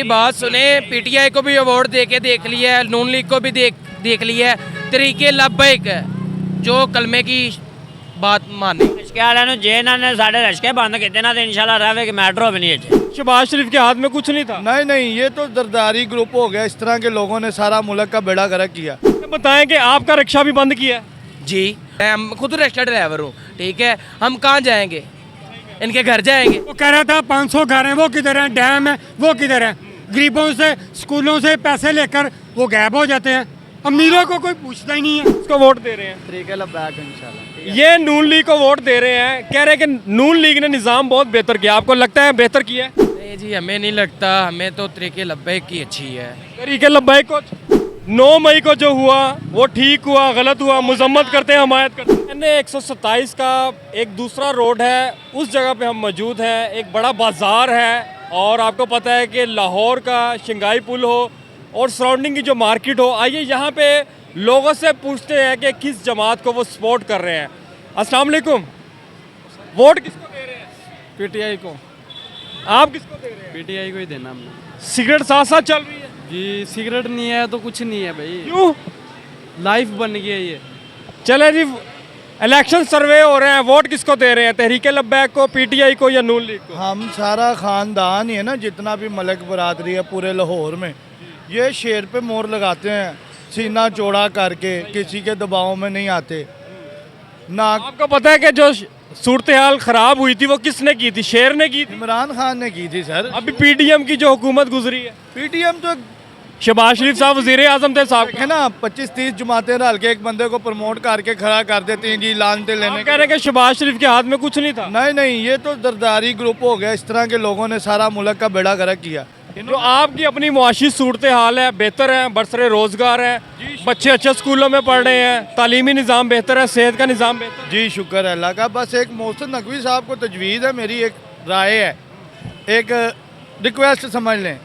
मेरी बात सुने, पीटीआई को भी अवार्ड देके देख लिया है, नून लीग को भी देख लिया है, तरीके लब्बैक है जो कलमे की बात माने। रिश्के वाले ने जे इन्होंने साढ़े रिश्के बंद किए ना तो इंशाल्लाह रहे कि मेट्रो भी नहीं है। शहबाज शरीफ के हाथ में कुछ नहीं था। नहीं, ये तो जरदारी ग्रुप हो गया। इस तरह के लोगों ने सारा मुल्क का बेड़ा गर्क किया। बताएं कि आपका रिक्शा भी बंद किया है। जी, मैं खुद रिक्शा ड्राइवर हूँ, ठीक है। हम कहाँ जाएंगे, इनके घर जाएंगे। वो कह रहा था 500 घर हैं, वो किधर हैं, डैम है वो किधर है। गरीबों से स्कूलों से पैसे लेकर वो गायब हो जाते हैं, अमीरों को कोई पूछता ही नहीं है। उसको वोट दे रहे हैं। तरीके लब्बैक इंशाल्लाह। ये नून लीग को वोट दे रहे हैं, कह रहे हैं कि नून लीग ने निज़ाम बहुत बेहतर किया। आपको लगता है बेहतर किया है? नहीं जी, हमें नहीं लगता, हमें तो तरीके लब्बैक की अच्छी है। तरीके लब्बैक को 9 मई को जो हुआ वो ठीक हुआ, गलत हुआ, मजम्मत करते हैं, हमायत करते हैं। एन 127 का एक दूसरा रोड है, उस जगह पे हम मौजूद हैं। एक बड़ा बाज़ार है और आपको पता है कि लाहौर का शंघाई पुल हो और सराउंडिंग की जो मार्केट हो। आइए यहाँ पे लोगों से पूछते हैं कि किस जमात को वो सपोर्ट कर रहे हैं। अस्सलाम वालेकुम, वोट किसको दे रहे हैं? पीटीआई को। आप किसको दे रहे हैं? पीटीआई को ही देना हमने। सिगरेट साथ साथ चल रही है जी, सिगरेट नहीं है तो कुछ नहीं है भाई। क्यों? लाइफ बन गई है ये। चले जी, इलेक्शन सर्वे हो रहे हैं, वोट किसको दे रहे हैं? तहरीके लब्बैक को, पीटीआई को या नून लीग को? हम सारा खानदान ही है ना, जितना भी मलक बरादरी है पूरे लाहौर में, ये शेर पे मोहर लगाते हैं, सीना चौड़ा करके, किसी के दबाव में नहीं आते ना। आपको पता है कि जो सूरत हाल खराब हुई थी वो किसने की थी? शेर ने की थी। इमरान खान ने की थी सर। अभी पीडीएम की जो हुकूमत गुजरी है, पीटीएम तो शहबाज शरीफ साहब वजीर आजम थे साहब। है ना, 25-30 जमातें डाल के एक बंदे को प्रमोट करके खड़ा कर देती हैं जी, लानते लेने आप कह रहे हैं कि शहबाज शरीफ के हाथ में कुछ नहीं था। नहीं, ये तो जरदारी ग्रुप हो गया। इस तरह के लोगों ने सारा मुल्क का बेड़ा गर्क किया। जो आपकी अपनी मुआशी सूरत हाल है, बेहतर है, बरसरे रोजगार है, बच्चे अच्छे स्कूलों में पढ़ रहे हैं, तालीमी निज़ाम बेहतर है, सेहत का निज़ाम बेहतर है। जी शुक्र है अल्लाह का। बस एक मोहसिन नकवी साहब को तजवीज़ है, मेरी एक राय है, एक रिक्वेस्ट समझ लें।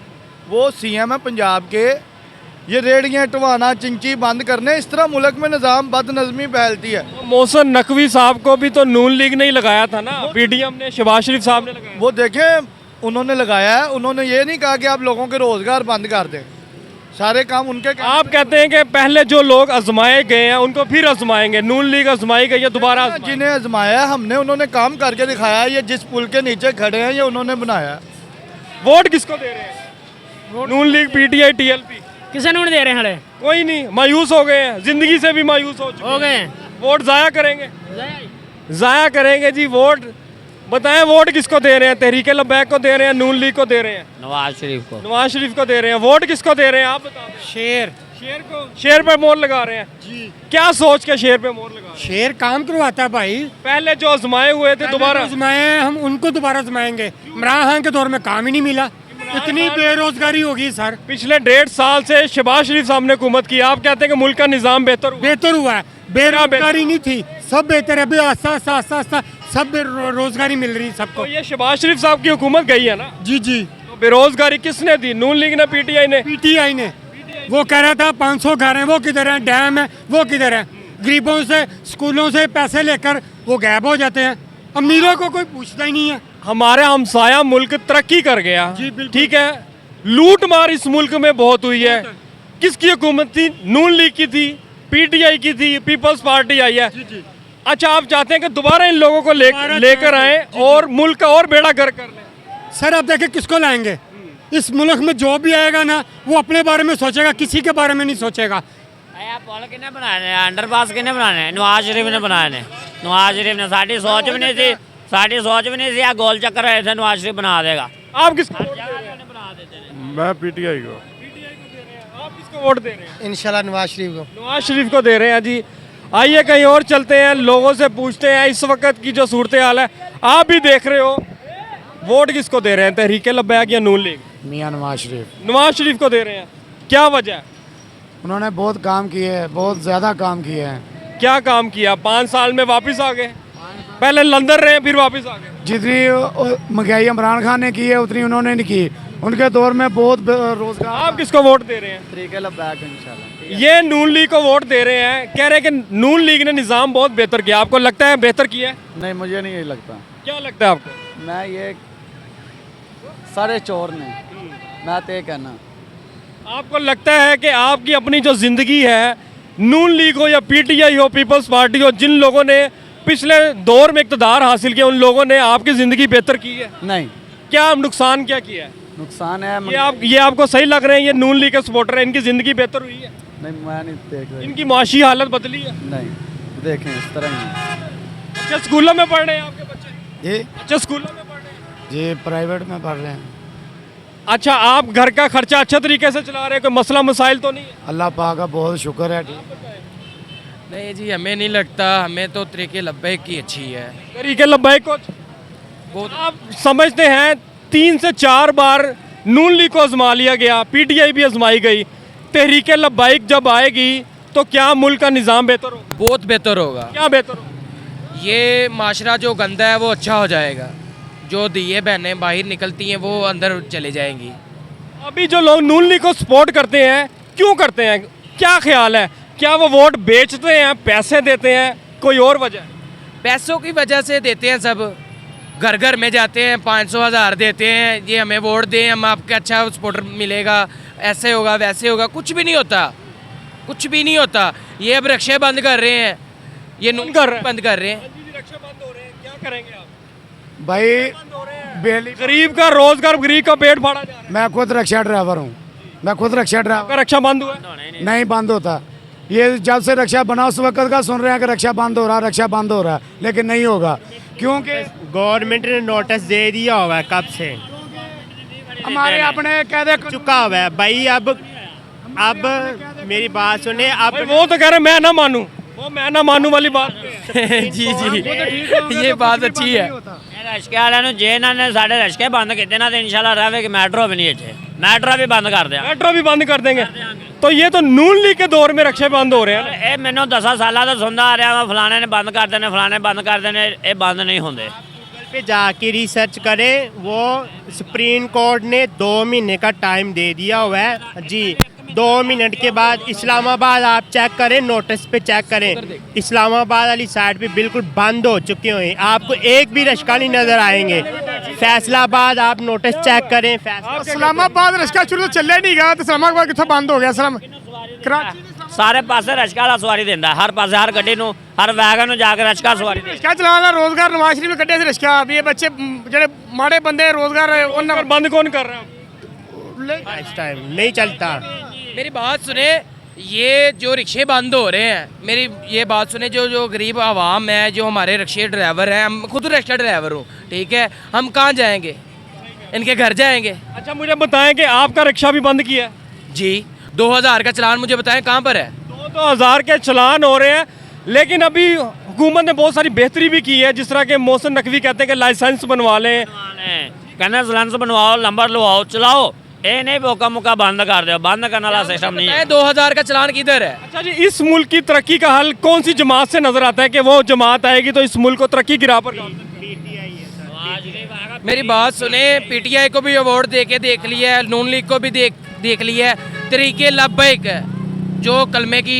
वो सीएम है पंजाब के, ये रेड़ियाँ टवाना चिंची बंद करने, इस तरह मुल्क में निज़ाम बदनज़मी फैलती है। मोहसिन नकवी साहब को भी तो नून लीग ने ही लगाया था ना, पीडीएम ने, शहबाज शरीफ साहब ने लगाया। वो देखें, उन्होंने लगाया है। उन्होंने ये नहीं कहा कि आप लोगों के रोज़गार बंद कर दें, सारे काम उनके। आप कहते हैं कि पहले जो लोग आजमाए गए हैं उनको फिर आजमाएंगे। नून लीग आजमाई गई है, दोबारा जिन्हें आजमाया हमने, उन्होंने काम करके दिखाया। ये जिस पुल के नीचे खड़े हैं ये उन्होंने बनाया। वोट किसको दे रहे हैं? नून लीग, पीटीआई, टीएलपी? किसे नून दे रहे हैं? हले कोई नहीं, मायूस हो गए हैं, जिंदगी से भी मायूस हो चुके हो गए हैं। वोट जाया करेंगे, जाया करेंगे जी वोट। बताएं वोट किसको दे रहे हैं? तहरीके लब्बैक को दे रहे हैं, नून लीग को दे रहे हैं? नवाज शरीफ को। नवाज शरीफ को दे रहे हैं। वोट किसको दे रहे हैं आप बताओ? शेर शेर को। शेर पे मोहर लगा रहे हैं जी। क्या सोच के शेर पे मोहर लगा रहे हैं? शेर काम करवाता है भाई। पहले जो आजमाए हुए थे दोबारा आजमाए, हम उनको दोबारा आजमाएंगे। इमरान खान के दौर में काम ही नहीं मिला, इतनी बेरोजगारी होगी सर। पिछले 1.5 साल से शहबाज शरीफ साहब ने हुकूमत की, आप कहते हैं कि मुल्क का निज़ाम बेहतर हुआ है, बेरोजगारी नहीं थी, सब बेहतर है। अभी आस्ता आस्ता सब रोजगारी मिल रही सबको। तो ये शहबाज शरीफ साहब की हुकूमत गई है ना जी। तो बेरोजगारी किसने दी? नून लीग ने, पीटीआई ने? पीटीआई ने। वो कह रहा था 500 घर हैं, वो किधर है, डैम है वो किधर है। गरीबों से स्कूलों से पैसे लेकर वो गायब हो जाते हैं, अमीरों को कोई पूछता ही नहीं है। हमारा हमसाया मुल्क तरक्की कर गया, जी, बिल्कुल। ठीक है, लूट मार इस मुल्क में बहुत हुई है। किसकी हुकूमत थी? नून लीग की थी, पीटीआई की थी, पीपल्स पार्टी आई है। जी। अच्छा, आप चाहते हैं कि दोबारा इन लोगों को लेकर आए और मुल्क का और बेड़ा गर्क कर लें? सर आप देखें किसको लाएंगे? इस मुल्क में जो भी आएगा ना वो अपने बारे में सोचेगा, किसी के बारे में नहीं सोचेगा। पुल किने बनाने, अंडरपास किने बनाने? नवाज शरीफ ने बनाने। नवाज शरीफ ने, साड़ी सोच भी नहीं थी, आ गोल चक्कर ऐसे नवाज शरीफ बना देगा। आप किसको वोट दे रहे हैं? बना देते हैं। मैं पीटीआई को। आप किसको वोट दे रहे हैं? इंशाल्लाह नवाज शरीफ को। नवाज शरीफ को दे रहे हैं जी। आइए कहीं और चलते हैं, लोगों से पूछते हैं इस वक्त की जो सूरत हाल है। आप भी देख रहे हो, वोट किसको दे रहे हैं? तहरीके लब्बैक या नून लीग? मियां नवाज शरीफ। नवाज शरीफ को दे रहे हैं, क्या वजह है? उन्होंने बहुत काम किए हैं, बहुत ज़्यादा काम किए हैं। क्या काम किया? 5 साल में वापस आ गए, पहले लंदन रहे फिर वापस आ गए। जितनी महंगाई इमरान खान ने की है उतनी उन्होंने नहीं की। उनके दौर में बहुत रोजगार। आप किसको वोट दे रहे हैं? तरीके लब्बैक इंशाल्लाह। ये नून लीग को वोट दे रहे हैं, कह रहे हैं कि नून लीग ने निज़ाम बहुत बेहतर किया। आपको लगता है बेहतर किया है? नहीं, मुझे नहीं लगता। क्या लगता है आपको? मैं ये सारे चोर ने, मैं तो ये कहना आपको लगता है कि आपकी अपनी जो ज़िंदगी है, नून लीग हो या पीटीआई हो, पीपल्स पार्टी हो, जिन लोगों ने पिछले दौर में इक़्तिदार हासिल किया, उन लोगों ने आपकी ज़िंदगी बेहतर की है? नहीं, क्या नुकसान क्या किया है? नुकसान है ये आपको सही लग रहे हैं, ये नून लीग के सपोर्टर हैं, इनकी ज़िंदगी बेहतर हुई है? नहीं, मैं नहीं देख रही। इनकी माशी हालत बदली है? नहीं, देखें इस तरह ही। अच्छा, स्कूलों में पढ़ रहे हैं आपके बच्चे? जी अच्छा, स्कूलों में पढ़ रहे हैं। जी प्राइवेट में पढ़ रहे हैं। अच्छा, आप घर का खर्चा अच्छा तरीके से चला रहे हैं, कोई मसला मसाइल तो नहीं है? अल्लाह पाक का बहुत शुक्र है। नहीं जी, हमें नहीं लगता, हमें तो तरीके लब्बैक की अच्छी है। तरीके लब्बैक को बहुत आप समझते हैं 3 से 4 बार नून लीग को आजमा लिया गया, पीटीआई भी आजमाई गई, तहरीक लब्बैक जब आएगी तो क्या मुल्क का निज़ाम बेहतर होगा? बहुत बेहतर होगा। क्या बेहतर होगा? ये माशरा जो गंदा है वो अच्छा हो जाएगा, जो दिए बहनें बाहर निकलती हैं वो अंदर चले जाएंगी। अभी जो लोग नून लीग को सपोर्ट करते हैं, क्यों करते हैं? क्या ख्याल है? क्या वो वोट बेचते हैं, पैसे देते हैं, कोई और वजह? पैसों की वजह से देते हैं, सब घर घर में जाते हैं, 500,000 देते हैं, ये हमें वोट दें, हम आपका अच्छा सपोर्टर मिलेगा, ऐसे होगा वैसे होगा। कुछ भी नहीं होता, कुछ भी नहीं होता। ये अब रिक्शे बंद कर रहे हैं, ये नून बंद कर रहे हैं। रिक्शा बंद हो रहे हैं, क्या करेंगे आप? भाई बेली गरीब का रोजगार, गरीब का पेट फाड़ा जा रहा है। मैं खुद रिक्शा ड्राइवर हूँ, मैं खुद रिक्शा ड्राइवर। आपका रिक्शा बंद हुआ है? नहीं बंद होता, ये जब से रक्षा बना उस वक्त का सुन रहे हैं कि रक्षा बंद हो रहा, रक्षा बंद हो रहा है, लेकिन नहीं होगा क्योंकि गवर्नमेंट ने नोटिस दे दिया हुआ है कब से, हमारे अपने कहते चुका हुआ है भाई। अब मेरी बात सुने, अब भाई वो तो कह रहे मैं ना मानूं, वो मैं ना मानूं वाली बात। जी जी, ये बात अच्छी है। रश्के वाले ਨੂੰ ਜੇ ਇਹਨਾਂ ਨੇ ਸਾਡੇ ਰਸ਼ਕੇ ਬੰਦ ਕੀਤੇ ਨਾ ਤੇ ਇਨਸ਼ਾਅੱਲਾ ਰਹੇਗੀ ਮੈਟਰੋ ਵੀ ਨਹੀਂ ਇੱਥੇ, ਮੈਟਰੋ ਵੀ ਬੰਦ ਕਰ ਦਿਆਂ। मेट्रो भी बंद कर देंगे। तो ये तो नून लीग के दौर में रिक्शे बंद हो रहे हैं ना। ਇਹ ਮੈਨੂੰ 10 ਸਾਲਾਂ ਤੋਂ ਸੁਣਦਾ ਆ ਰਿਹਾ ਵਾ, ਫਲਾਣੇ ਨੇ ਬੰਦ ਕਰ ਦੇਣੇ, ਫਲਾਣੇ ਬੰਦ ਕਰ ਦੇਣੇ, ਇਹ ਬੰਦ ਨਹੀਂ ਹੁੰਦੇ। पे जाके रिसर्च करें, वो सुप्रीम कोर्ट ने 2 महीने का टाइम दे दिया हुआ है जी। 2 मिनट के बाद इस्लामाबाद आप चेक करें, नोटिस पे चेक करें, इस्लामाबाद वाली साइड पे बिल्कुल बंद हो चुके हुए हैं, आपको एक भी रश्का नहीं नजर आएंगे। फैसलाबाद आप नोटिस चेक करें, इस्लामाबाद रश्का शुरू तो चले नहीं गया, तो इस्लामाबाद कितना बंद हो गया? कराची ਸਾਰੇ ਪਾਸੇ ਰਸ਼ਕਾ ਵਾਲਾ ਸਵਾਰੀ ਦਿੰਦਾ, ਹਰ ਪਾਸੇ, ਹਰ ਗੱਡੀ ਨੂੰ, ਹਰ ਵੈਗਨ ਨੂੰ ਜਾ ਕੇ ਰਸ਼ਕਾ ਸਵਾਰੀ ਦਿੰਦਾ। रिक्शा चलाना रोजगार नवाज शरीफ ने कटे से रिक्शा, अभी ये बच्चे जेडे माड़े बंदे रोजगार और बंद कौन कर रहा है? इस टाइम नहीं चलता। मेरी बात सुने, ये जो रिक्शे बंद हो रहे हैं, मेरी ये बात सुने, जो गरीब आवाम है, जो हमारे रिक्शे ड्राइवर हैं, हम खुद रिक्शा ड्राइवर हूँ, ठीक है, हम कहाँ जाएंगे? इनके घर जाएंगे। अच्छा, मुझे बताएं कि आपका रिक्शा भी बंद किया है? जी, 2000 का चलान मुझे बताएं कहाँ पर है? 2,000 के चलान हो रहे हैं, लेकिन अभी हुकूमत ने बहुत सारी बेहतरी भी की है, जिस तरह के मोहसिन नकवी कहते हैं कि लाइसेंस बनवा लें। ਕਹਿੰਦੇ ਲਾਇਸੈਂਸ ਬਣਵਾਓ, ਨੰਬਰ ਲਵਾਓ, ਚਲਾਓ। ਇਹ ਨਹੀਂ ਮੌਕਾ ਮੁੱਕਾ ਬੰਦ ਕਰ ਦਿਓ, ਬੰਦ ਕਰਨ ਵਾਲਾ ਸਿਸਟਮ ਨਹੀਂ है। 2000 का चलान किधर है? अच्छा जी, इस मुल्क की तरक्की का हल कौन सी जमात से नजर आता है कि वो जमात आएगी तो इस मुल्क को तरक्की की राह पर डाल देगी? मेरी बात सुने, पीटीआई को भी अवार्ड दे के देख लिया है, नून लीग को भी देख लिया है, तरीके लब्बैक है, जो कलमे की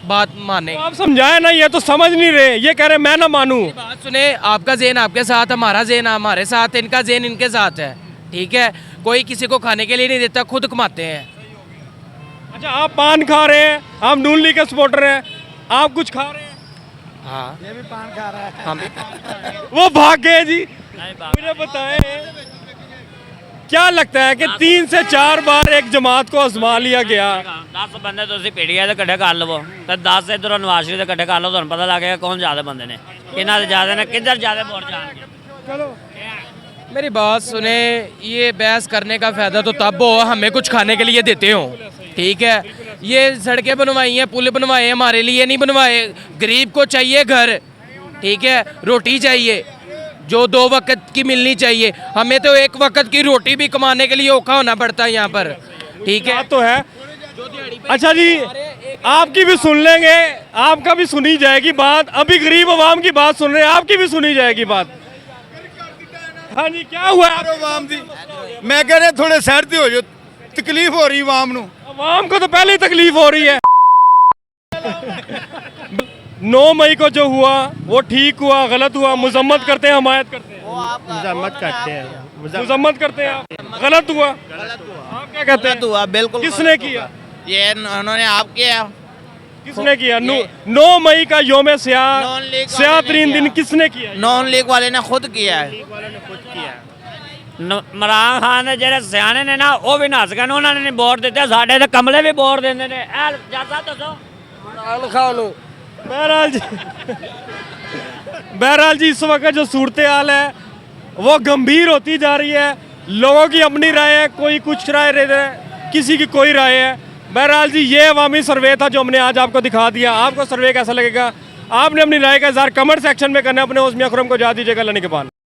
बात माने। तो आप समझाए ना, ये तो समझ नहीं रहे, ये कह रहे मैं ना मानूं। बात सुने, आपका जेन आपके साथ, हमारा जेन हमारे साथ, इनका जेन इनके साथ है, ठीक है। कोई किसी को खाने के लिए नहीं देता, खुद कमाते हैं। अच्छा, आप पान खा रहे हैं, आप नून लीग के सपोर्टर हैं, आप कुछ खा रहे हैं? हाँ, ये भी पान खा रहा है। हम वो भाग गए जी। मुझे बताएं, क्या लगता है कि 3 से 4 बार एक जमात को आजमा लिया गया? 10 ਬੰਦੇ ਤੁਸੀਂ ਪੀੜੀਆਂ ਦੇ ਇਕੱਠੇ ਕਰ ਲਵੋ ਤੇ 10 ਇਧਰੋਂ ਨਵਾਜ਼ ਸ਼ਰੀਫ ਦੇ ਇਕੱਠੇ ਕਰ ਲਓ, ਤੁਹਾਨੂੰ ਪਤਾ ਲੱਗੇਗਾ ਕੌਣ ਜ਼ਿਆਦਾ ਬੰਦੇ ਨੇ, ਕਿਹਨਾਂ ਦੇ ਜ਼ਿਆਦਾ ਨੇ, ਕਿੱਧਰ ਜ਼ਿਆਦਾ ਵੋਟ ਜਾਣਗੇ। मेरी बात सुने, ये बहस करने का फ़ायदा तो तब हो हमें कुछ खाने के लिए देते हो, ठीक है। ये सड़कें बनवाई हैं, पुल बनवाए हैं, हमारे लिए नहीं बनवाए। गरीब को चाहिए घर, ठीक है, रोटी चाहिए, जो 2 वक्त की मिलनी चाहिए। हमें तो 1 वक्त की रोटी भी कमाने के लिए औखा होना पड़ता है यहाँ पर, ठीक है। बात तो है। अच्छा जी, आपकी भी सुन लेंगे, आपका भी सुनी जाएगी बात। अभी गरीब आवाम की बात सुन रहे हैं, आपकी भी सुनी जाएगी बात। हाँ जी, क्या हुआ आवाम दी मैं कह रहा थोड़े साइड ते हो जाओ, तकलीफ हो रही आवाम नू। आवाम को तो पहले ही तकलीफ हो रही है। 9 मई को जो हुआ वो ठीक हुआ, गलत हुआ, मजम्मत करते हैं, हमायत करते हैं? मजम्मत करते हैं, मजम्मत करते हैं आप, गलत हुआ। आप क्या कहते हैं? हुआ बिल्कुल किसने किया? ये उन्होंने आप किया। किसने किया? 9 मई का योम नॉन स्याह लीग स्याह वाले ने तरीन दिन किया। किसने किया? नॉन लीग वाले ने खुद किया है। इमरान खान ਦੇ ਜਿਹੜੇ ਸਿਆਣੇ ਨੇ ਨਾ ਉਹ ਵੀ ਨੱਸ ਗਏ ਨੇ ਉਹਨਾਂ ਨੇ ਨਹੀਂ ਵੋਟ ਦਿੱਤੇ ਸਾਡੇ ਤੇ ਕਮਲੇ ਵੀ ਵੋਟ ਦਿੰਦੇ ਨੇ ਇਹ ਜੱਜਾ ਦੱਸੋ बहरहाल जी इस वक्त जो सूरत हाल है वो गंभीर होती जा रही है। लोगों की अपनी राय है, कोई कुछ राय दे रहा है, किसी की कोई राय है। बहरहाल जी ये अवामी सर्वे था जो हमने आज आपको दिखा दिया। आपको सर्वे कैसा लगेगा? आपने अपनी राय का इज़हार कमेंट सेक्शन में करना है। अपने उस्मिया खुरम को जा दीजिएगा। अल्लाह निगहबान।